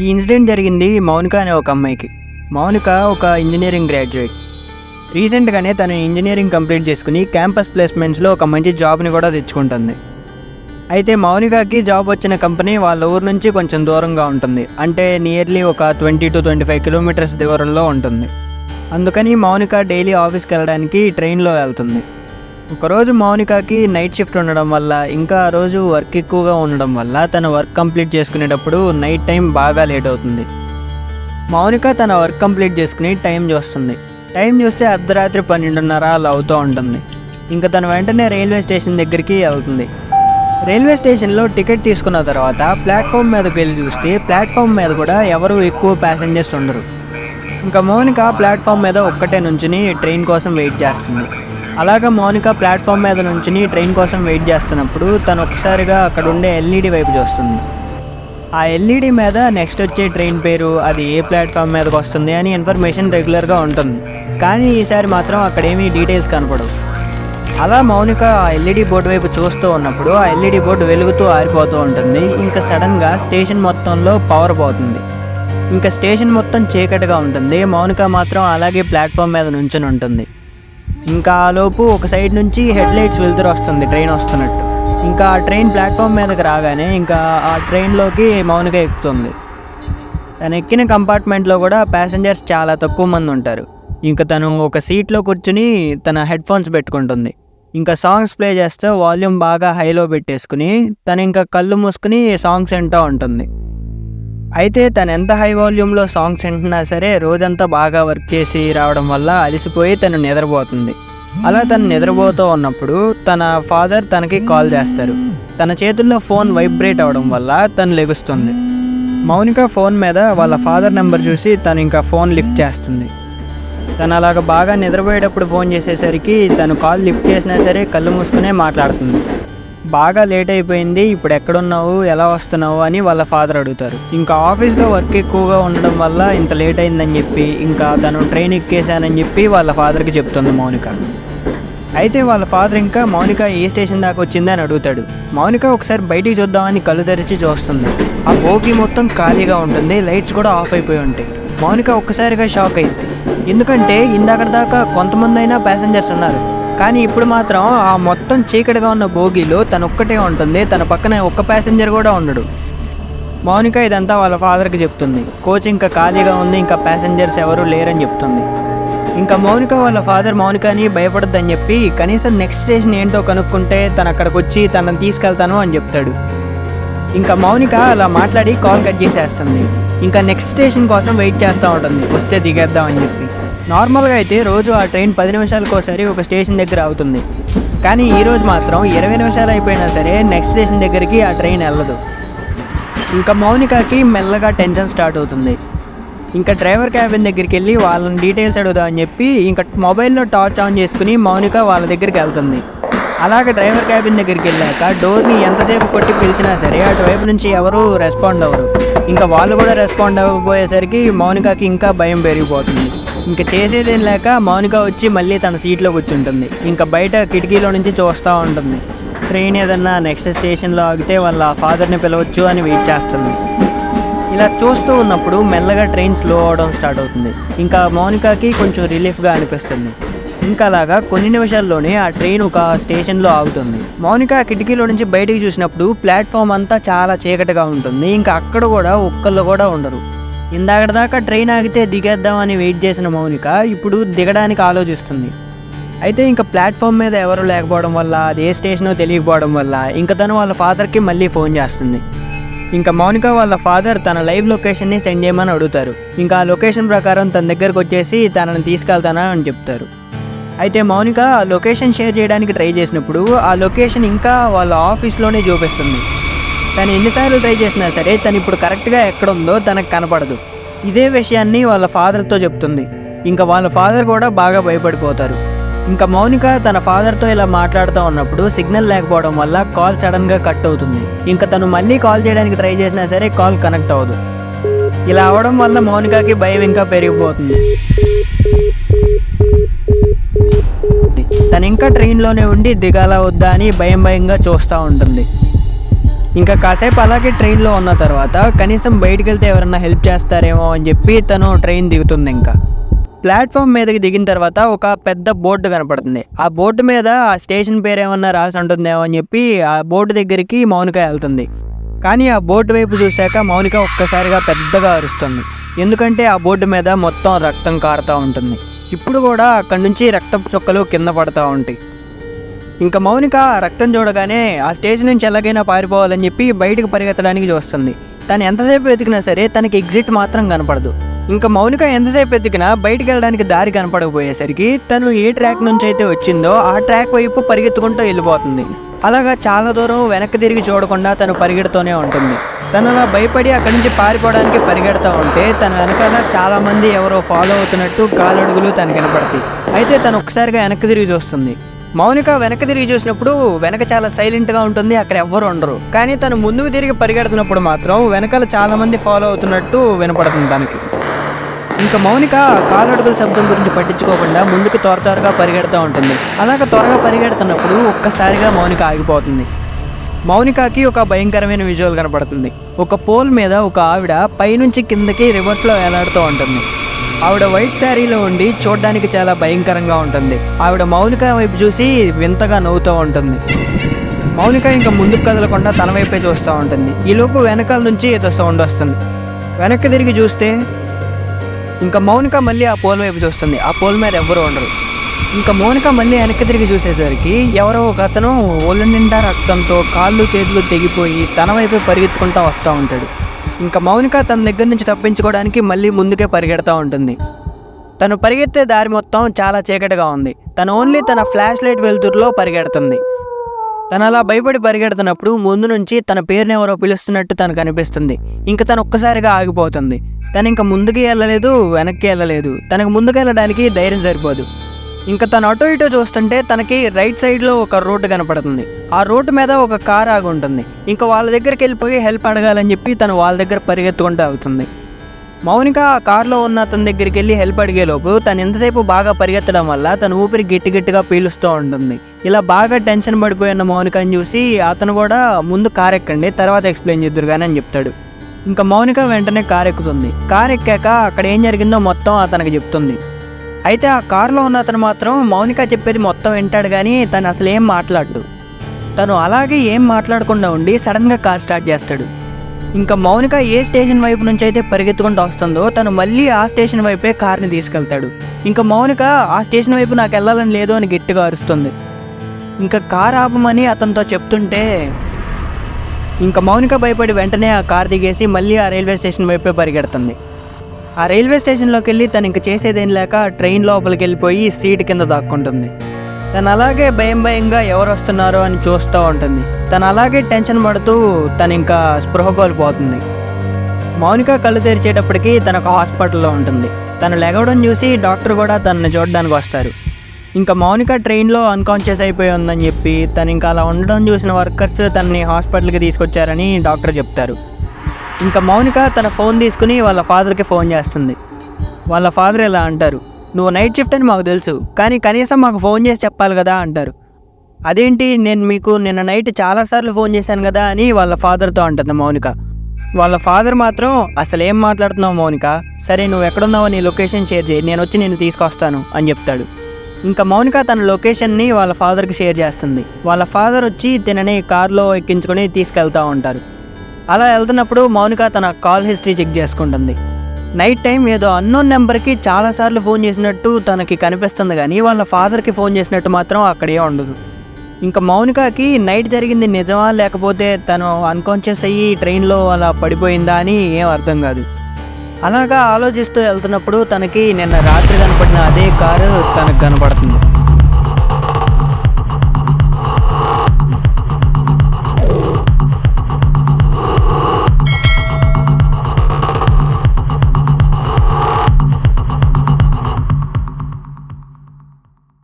ఈ ఇన్సిడెంట్ జరిగింది మౌనిక అనే ఒక అమ్మాయికి. మౌనిక ఒక ఇంజనీరింగ్ గ్రాడ్యుయేట్. రీసెంట్గానే తను ఇంజనీరింగ్ కంప్లీట్ చేసుకుని క్యాంపస్ ప్లేస్మెంట్స్లో ఒక మంచి జాబ్ని కూడా తెచ్చుకుంటుంది. అయితే మౌనికకి జాబ్ వచ్చిన కంపెనీ వాళ్ళ ఊరు నుంచి కొంచెం దూరంగా ఉంటుంది. అంటే నియర్లీ ఒక 20 to 25 కిలోమీటర్స్ దూరంలో ఉంటుంది. అందుకని మౌనిక డైలీ ఆఫీస్కి వెళ్ళడానికి ట్రైన్లో వెళ్తుంది. ఒకరోజు మౌనికకి నైట్ షిఫ్ట్ ఉండడం వల్ల, ఇంకా ఆ రోజు వర్క్ ఎక్కువగా ఉండడం వల్ల తన వర్క్ కంప్లీట్ చేసుకునేటప్పుడు నైట్ టైం బాగా లేట్ అవుతుంది. మౌనిక తన వర్క్ కంప్లీట్ చేసుకుని టైం చూస్తుంది. టైం చూస్తే అర్ధరాత్రి 12:30 అలా అవుతూ ఉంటుంది. ఇంకా తను వెంటనే రైల్వే స్టేషన్ దగ్గరికి వెళ్తుంది. రైల్వే స్టేషన్లో టికెట్ తీసుకున్న తర్వాత ప్లాట్ఫామ్ మీదకి వెళ్ళి చూస్తే ప్లాట్ఫామ్ మీద కూడా ఎవరు ఎక్కువ ప్యాసింజర్స్ ఉండరు. ఇంకా మౌనిక ప్లాట్ఫామ్ మీద ఒక్కటే నుంచుని ట్రైన్ కోసం వెయిట్ చేస్తుంది. అలాగా మౌనిక ప్లాట్ఫామ్ మీద నుంచుని ట్రైన్ కోసం వెయిట్ చేస్తున్నప్పుడు తను ఒక్కసారిగా అక్కడ ఉండే ఎల్ఈడి వైపు చూస్తుంది. ఆ ఎల్ఈడి మీద నెక్స్ట్ వచ్చే ట్రైన్ పేరు, అది ఏ ప్లాట్ఫామ్ మీదకి వస్తుంది అని ఇన్ఫర్మేషన్ రెగ్యులర్గా ఉంటుంది. కానీ ఈసారి మాత్రం అక్కడేమీ డీటెయిల్స్ కనపడవు. అలా మౌనిక ఆ ఎల్ఈడి బోర్డు వైపు చూస్తూ ఉన్నప్పుడు ఆ ఎల్ఈడి బోర్డు వెలుగుతూ ఆరిపోతూ ఉంటుంది. ఇంకా సడన్గా స్టేషన్ మొత్తంలో పవర్ పోతుంది. ఇంకా స్టేషన్ మొత్తం చీకటిగా ఉంటుంది. మౌనిక మాత్రం అలాగే ప్లాట్ఫామ్ మీద నుంచుని ఉంటుంది. ఇంకా ఆ లోపు ఒక సైడ్ నుంచి హెడ్ లైట్స్ వెళ్తురు వస్తుంది ట్రైన్ వస్తున్నట్టు. ఇంకా ఆ ట్రైన్ ప్లాట్ఫామ్ మీదకి రాగానే ఇంకా ఆ ట్రైన్లోకి మౌనిక ఎక్కుతుంది. తను ఎక్కిన కంపార్ట్మెంట్లో కూడా ప్యాసింజర్స్ చాలా తక్కువ మంది ఉంటారు. ఇంకా తను ఒక సీట్లో కూర్చుని తన హెడ్ ఫోన్స్ పెట్టుకుంటుంది. ఇంకా సాంగ్స్ ప్లే చేస్తే వాల్యూమ్ బాగా హైలో పెట్టేసుకుని తను ఇంకా కళ్ళు మూసుకుని సాంగ్స్ వింటూ ఉంటుంది. అయితే తను ఎంత హై వాల్యూమ్లో సాంగ్స్ వింటున్నా సరే రోజంతా బాగా వర్క్ చేసి రావడం వల్ల అలసిపోయి తను నిద్రపోతుంది. అలా తను నిద్రపోతూ ఉన్నప్పుడు తన ఫాదర్ తనకి కాల్ చేస్తారు. తన చేతుల్లో ఫోన్ వైబ్రేట్ అవ్వడం వల్ల తను లెగుస్తుంది. మౌనిక ఫోన్ మీద వాళ్ళ ఫాదర్ నెంబర్ చూసి తను ఇంకా ఫోన్ లిఫ్ట్ చేస్తుంది. తను అలాగ బాగా నిద్రపోయేటప్పుడు ఫోన్ చేసేసరికి తను కాల్ లిఫ్ట్ చేసినా సరే కళ్ళు మూసుకునే మాట్లాడుతుంది. బాగా లేట్ అయిపోయింది, ఇప్పుడు ఎక్కడున్నావు, ఎలా వస్తున్నావు అని వాళ్ళ ఫాదర్ అడుగుతారు. ఇంకా ఆఫీస్లో వర్క్ ఎక్కువగా ఉండడం వల్ల ఇంత లేట్ అయిందని చెప్పి, ఇంకా తను ట్రైన్ ఎక్కేశానని చెప్పి వాళ్ళ ఫాదర్కి చెప్తుంది మౌనిక. అయితే వాళ్ళ ఫాదర్ ఇంకా మౌనిక ఏ స్టేషన్ దాకా వచ్చిందని అడుగుతాడు. మౌనిక ఒకసారి బయటికి చూద్దామని కళ్ళు తెరిచి చూస్తుంది. ఆ బోగి మొత్తం ఖాళీగా ఉంటుంది, లైట్స్ కూడా ఆఫ్ అయిపోయి ఉంటాయి. మౌనిక ఒక్కసారిగా షాక్ అయింది. ఎందుకంటే ఇందాక దాకా కొంతమంది అయినా ప్యాసింజర్స్ ఉన్నారు, కానీ ఇప్పుడు మాత్రం ఆ మొత్తం చీకటిగా ఉన్న బోగీలో తను ఒక్కటే ఉంటుంది. తన పక్కన ఒక్క ప్యాసింజర్ కూడా ఉండడు. మౌనిక ఇదంతా వాళ్ళ ఫాదర్కి చెప్తుంది. కోచ్ ఇంకా ఖాళీగా ఉంది, ఇంకా ప్యాసింజర్స్ ఎవరు లేరని చెప్తుంది. ఇంకా మౌనిక వాళ్ళ ఫాదర్ మౌనికని భయపడద్దని చెప్పి కనీసం నెక్స్ట్ స్టేషన్ ఏంటో కనుక్కుంటే తను అక్కడికి వచ్చి తనని తీసుకెళ్తాను అని చెప్తాడు. ఇంకా మౌనిక అలా మాట్లాడి కాల్ కట్ చేసేస్తుంది. ఇంకా నెక్స్ట్ స్టేషన్ కోసం వెయిట్ చేస్తూ ఉంటుంది, వస్తే దిగేద్దామని చెప్పి. నార్మల్గా అయితే రోజు ఆ ట్రైన్ 10 నిమిషాలకోసారి ఒక స్టేషన్ దగ్గర అవుతుంది. కానీ ఈరోజు మాత్రం 20 నిమిషాలు అయిపోయినా సరే నెక్స్ట్ స్టేషన్ దగ్గరికి ఆ ట్రైన్ వెళ్ళదు. ఇంకా మౌనికకి మెల్లగా టెన్షన్ స్టార్ట్ అవుతుంది. ఇంకా డ్రైవర్ క్యాబిన్ దగ్గరికి వెళ్ళి వాళ్ళని డీటెయిల్స్ అడుగుదామని చెప్పి ఇంకా మొబైల్లో టార్చ్ ఆన్ చేసుకుని మౌనిక వాళ్ళ దగ్గరికి వెళ్తుంది. అలాగే డ్రైవర్ క్యాబిన్ దగ్గరికి వెళ్ళాక డోర్ని ఎంతసేపు కొట్టి పిలిచినా సరే అటువైపు నుంచి ఎవరు రెస్పాండ్ అవ్వరు. ఇంకా వాళ్ళు కూడా రెస్పాండ్ అవ్వబోయేసరికి మౌనికకి ఇంకా భయం పెరిగిపోతుంది. ఇంకా చేసేదేం లేక మౌనిక వచ్చి మళ్ళీ తన సీట్లో కూర్చుంటుంది. ఇంకా బయట కిటికీలో నుంచి చూస్తూ ఉంటుంది. ట్రైన్ ఏదన్నా నెక్స్ట్ స్టేషన్లో ఆగితే వాళ్ళ ఫాదర్ని పిలవచ్చు అని వెయిట్ చేస్తుంది. ఇలా చూస్తూ ఉన్నప్పుడు మెల్లగా ట్రైన్ స్లో అవడం స్టార్ట్ అవుతుంది. ఇంకా మౌనికకి కొంచెం రిలీఫ్గా అనిపిస్తుంది. ఇంకా అలాగా కొన్ని నిమిషాల్లోనే ఆ ట్రైన్ ఒక స్టేషన్లో ఆగుతుంది. మౌనిక కిటికీలో నుంచి బయటికి చూసినప్పుడు ప్లాట్ఫామ్ అంతా చాలా చీకటిగా ఉంటుంది. ఇంకా అక్కడ కూడా ఒక్కళ్ళు కూడా ఉండరు. ఇందాక దాకా ట్రైన్ ఆగితే దిగేద్దామని వెయిట్ చేసిన మౌనిక ఇప్పుడు దిగడానికి ఆలోచిస్తుంది. అయితే ఇంకా ప్లాట్ఫామ్ మీద ఎవరు లేకపోవడం వల్ల, అది ఏ స్టేషనో తెలియకపోవడం వల్ల ఇంకా తను వాళ్ళ ఫాదర్కి మళ్ళీ ఫోన్ చేస్తుంది. ఇంకా మౌనిక వాళ్ళ ఫాదర్ తన లైవ్ లొకేషన్ని సెండ్ చేయమని అడుగుతారు. ఇంకా ఆ లొకేషన్ ప్రకారం తన దగ్గరకు వచ్చేసి తనని తీసుకెళ్తానా అని చెప్తారు. అయితే మౌనిక ఆ లొకేషన్ షేర్ చేయడానికి ట్రై చేసినప్పుడు ఆ లొకేషన్ ఇంకా వాళ్ళ ఆఫీస్లోనే చూపిస్తుంది. తను ఎన్నిసార్లు ట్రై చేసినా సరే తను ఇప్పుడు కరెక్ట్గా ఎక్కడుందో తనకు కనపడదు. ఇదే విషయాన్ని వాళ్ళ ఫాదర్తో చెప్తుంది. ఇంకా వాళ్ళ ఫాదర్ కూడా బాగా భయపడిపోతారు. ఇంకా మౌనిక తన ఫాదర్తో ఇలా మాట్లాడుతూ ఉన్నప్పుడు సిగ్నల్ లేకపోవడం వల్ల కాల్ సడన్గా కట్ అవుతుంది. ఇంకా తను మళ్ళీ కాల్ చేయడానికి ట్రై చేసినా సరే కాల్ కనెక్ట్ అవ్వదు. ఇలా అవడం వల్ల మౌనికకి భయం ఇంకా పెరిగిపోతుంది. తను ఇంకా ట్రైన్లోనే ఉండి దిగాలా వద్దా అని భయంగా చూస్తూ ఉంటుంది. ఇంకా కాసేపు అలాగే ట్రైన్లో ఉన్న తర్వాత కనీసం బయటికి వెళ్తే ఎవరన్నా హెల్ప్ చేస్తారేమో అని చెప్పి తను ట్రైన్ దిగుతుంది. ఇంకా ప్లాట్ఫామ్ మీదకి దిగిన తర్వాత ఒక పెద్ద బోర్డు కనపడుతుంది. ఆ బోర్డు మీద ఆ స్టేషన్ పేరు ఏమన్నా రాసి ఉంటుందేమో అని చెప్పి ఆ బోర్డు దగ్గరికి మౌనిక వెళ్తుంది. కానీ ఆ బోర్డు వైపు చూశాక మౌనిక ఒక్కసారిగా పెద్దగా అరుస్తుంది. ఎందుకంటే ఆ బోర్డు మీద మొత్తం రక్తం కారుతూ ఉంటుంది. ఇప్పుడు కూడా అక్కడి నుంచి రక్తపు చుక్కలు కింద పడుతూ ఉంటాయి. ఇంకా మౌనిక రక్తం చూడగానే ఆ స్టేజ్ నుంచి ఎలాగైనా పారిపోవాలని చెప్పి బయటకు పరిగెత్తడానికి చూస్తుంది. తను ఎంతసేపు వెతికినా సరే తనకి ఎగ్జిట్ మాత్రం కనపడదు. ఇంకా మౌనిక ఎంతసేపు వెతికినా బయటికి వెళ్ళడానికి దారి కనపడకపోయేసరికి తను ఏ ట్రాక్ నుంచి అయితే వచ్చిందో ఆ ట్రాక్ వైపు పరిగెత్తుకుంటూ వెళ్ళిపోతుంది. అలాగా చాలా దూరం వెనక్కి తిరిగి చూడకుండా తను పరిగెడుతూనే ఉంటుంది. తను అలా భయపడి అక్కడి నుంచి పారిపోవడానికి పరిగెడుతూ ఉంటే తన వెనకాల చాలామంది ఎవరో ఫాలో అవుతున్నట్టు కాలడుగులు తనకు కనపడతాయి. అయితే తను ఒక్కసారిగా వెనక్కి తిరిగి చూస్తుంది. మౌనిక వెనక్కి తిరిగి చూసినప్పుడు వెనక చాలా సైలెంట్గా ఉంటుంది, అక్కడ ఎవ్వరు ఉండరు. కానీ తను ముందుకు తిరిగి పరిగెడుతున్నప్పుడు మాత్రం వెనకాల చాలామంది ఫాలో అవుతున్నట్టు వినపడుతుంది తనకి. ఇంకా మౌనిక కాలడుగుల శబ్దం గురించి పట్టించుకోకుండా ముందుకు త్వరగా పరిగెడుతూ ఉంటుంది. అలాగ త్వరగా పరిగెడుతున్నప్పుడు ఒక్కసారిగా మౌనిక ఆగిపోతుంది. మౌనికకి ఒక భయంకరమైన విజువల్ కనపడుతుంది. ఒక పోల్ మీద ఒక ఆవిడ పైనుంచి కిందకి రివర్స్లో వేలాడుతూ ఉంటుంది. ఆవిడ వైట్ శారీలో ఉండి చూడడానికి చాలా భయంకరంగా ఉంటుంది. ఆవిడ మౌనిక వైపు చూసి వింతగా నవ్వుతూ ఉంటుంది. మౌనిక ఇంకా ముందుకు కదలకుండా తన వైపే చూస్తూ ఉంటుంది. ఈలోపు వెనకాల నుంచి ఏదో సౌండ్ వస్తుంది. వెనక్కి తిరిగి చూస్తే ఇంకా మౌనిక మళ్ళీ ఆ పోల్ వైపు చూస్తుంది. ఆ పోల్ మీద ఎవ్వరూ ఉండరు. ఇంకా మౌనిక మళ్ళీ వెనక్కి తిరిగి చూసేసరికి ఎవరో ఒక అతను ఒళ్ళు నిండా రక్తంతో కాళ్ళు చేతులు తెగిపోయి తన వైపే పరిగెత్తుకుంటూ వస్తూ ఉంటాడు. ఇంకా మౌనిక తన దగ్గర నుంచి తప్పించుకోవడానికి మళ్ళీ ముందుకే పరిగెడుతూ ఉంటుంది. తను పరిగెత్తే దారి మొత్తం చాలా చీకటిగా ఉంది. తను ఓన్లీ తన ఫ్లాష్ లైట్ వెలుతురులో పరిగెడుతుంది. తను అలా భయపడి పరిగెడుతున్నప్పుడు ముందు నుంచి తన పేరుని ఎవరో పిలుస్తున్నట్టు తనకు అనిపిస్తుంది. ఇంకా తను ఒక్కసారిగా ఆగిపోతుంది. తను ఇంకా ముందుకి వెళ్ళలేదు, వెనక్కి వెళ్ళలేదు. తనకు ముందుకు వెళ్ళడానికి ధైర్యం సరిపోదు. ఇంకా తను అటో ఇటో చూస్తుంటే తనకి రైట్ సైడ్లో ఒక రోడ్డు కనపడుతుంది. ఆ రోడ్డు మీద ఒక కార్ ఆగి ఉంటుంది. ఇంకా వాళ్ళ దగ్గరికి వెళ్ళిపోయి హెల్ప్ అడగాలని చెప్పి తను వాళ్ళ దగ్గర పరిగెత్తుకుంటూ అవుతుంది. మౌనిక ఆ కారులో ఉన్న అతని దగ్గరికి వెళ్ళి హెల్ప్ అడిగేలోపు తను ఎంతసేపు బాగా పరిగెత్తడం వల్ల తన ఊపిరి గట్టిగా పీలుస్తూ ఉంటుంది. ఇలా బాగా టెన్షన్ పడిపోయిన మౌనికని చూసి అతను కూడా ముందు కారు ఎక్కండి, తర్వాత ఎక్స్ప్లెయిన్ చేద్దురు కానీ అని చెప్తాడు. ఇంకా మౌనిక వెంటనే కారు ఎక్కుతుంది. కారు ఎక్కాక అక్కడ ఏం జరిగిందో మొత్తం అతనికి చెప్తుంది. అయితే ఆ కారులో ఉన్న అతను మాత్రం మౌనిక చెప్పేది మొత్తం వింటాడు కానీ తను అసలు ఏం మాట్లాడు. తను అలాగే ఏం మాట్లాడకుండా ఉండి సడన్గా కార్ స్టార్ట్ చేస్తాడు. ఇంకా మౌనిక ఏ స్టేషన్ వైపు నుంచి అయితే పరిగెత్తుకుంటూ వస్తుందో తను మళ్ళీ ఆ స్టేషన్ వైపే కార్ని తీసుకెళ్తాడు. ఇంకా మౌనిక ఆ స్టేషన్ వైపు నాకు వెళ్ళాలని లేదు అని గట్టిగా అరుస్తుంది. ఇంకా కార్ ఆపమని అతనితో చెప్తుంటే ఇంకా మౌనిక భయపడి వెంటనే ఆ కార్ దిగేసి మళ్ళీ ఆ రైల్వే స్టేషన్ వైపే పరిగెడుతుంది. ఆ రైల్వే స్టేషన్లోకి వెళ్ళి తను ఇంక చేసేదేం లేక ట్రైన్ లోపలికి వెళ్ళిపోయి సీట్ కింద దాక్కుంటుంది. తను అలాగే భయంగా ఎవరు వస్తున్నారో అని చూస్తూ ఉంటుంది. తను అలాగే టెన్షన్ పడుతూ తను ఇంకా స్పృహ కోల్పోతుంది. మౌనిక కళ్ళు తెరిచేటప్పటికి తను ఒక హాస్పిటల్లో ఉంటుంది. తను లెగవడం చూసి డాక్టర్ కూడా తనని చూడడానికి వస్తారు. ఇంకా మౌనిక ట్రైన్లో అన్కాన్షియస్ అయిపోయి ఉందని చెప్పి తను ఇంకా అలా ఉండడం చూసిన వర్కర్స్ తనని హాస్పిటల్కి తీసుకొచ్చారని డాక్టర్ చెప్తారు. ఇంకా మౌనిక తన ఫోన్ తీసుకుని వాళ్ళ ఫాదర్కి ఫోన్ చేస్తుంది. వాళ్ళ ఫాదర్ ఇలా అంటారు, నువ్వు నైట్ షిఫ్ట్ అని మాకు తెలుసు, కానీ కనీసం మాకు ఫోన్ చేసి చెప్పాలి కదా అంటారు. అదేంటి, నేను మీకు నిన్న నైట్ చాలాసార్లు ఫోన్ చేశాను కదా అని వాళ్ళ ఫాదర్తో అంటుంది మౌనిక. వాళ్ళ ఫాదర్ మాత్రం అసలు ఏం మాట్లాడుతున్నావు మౌనిక, సరే నువ్వు ఎక్కడున్నావో నీ లొకేషన్ షేర్ చేయి, నేను వచ్చి నిన్ను తీసుకొస్తాను అని చెప్తాడు. ఇంకా మౌనిక తన లొకేషన్ని వాళ్ళ ఫాదర్కి షేర్ చేస్తుంది. వాళ్ళ ఫాదర్ వచ్చి తినని కారులో ఎక్కించుకొని తీసుకెళ్తూ ఉంటారు. అలా వెళ్తున్నప్పుడు మౌనిక తన కాల్ హిస్టరీ చెక్ చేసుకుంటుంది. నైట్ టైం ఏదో అన్నోన్ నెంబర్కి చాలాసార్లు ఫోన్ చేసినట్టు తనకి కనిపిస్తుంది కానీ వాళ్ళ ఫాదర్కి ఫోన్ చేసినట్టు మాత్రం అక్కడే ఉండదు. ఇంకా మౌనికకి నైట్ జరిగింది నిజమా లేకపోతే తను అన్కాన్షియస్ అయ్యి ట్రైన్లో అలా పడిపోయిందా అని ఏం అర్థం కాదు. అలాగా ఆలోచిస్తూ వెళ్తున్నప్పుడు తనకి నిన్న రాత్రి కనపడిన అదే కారు తనకు కనపడుతుంది.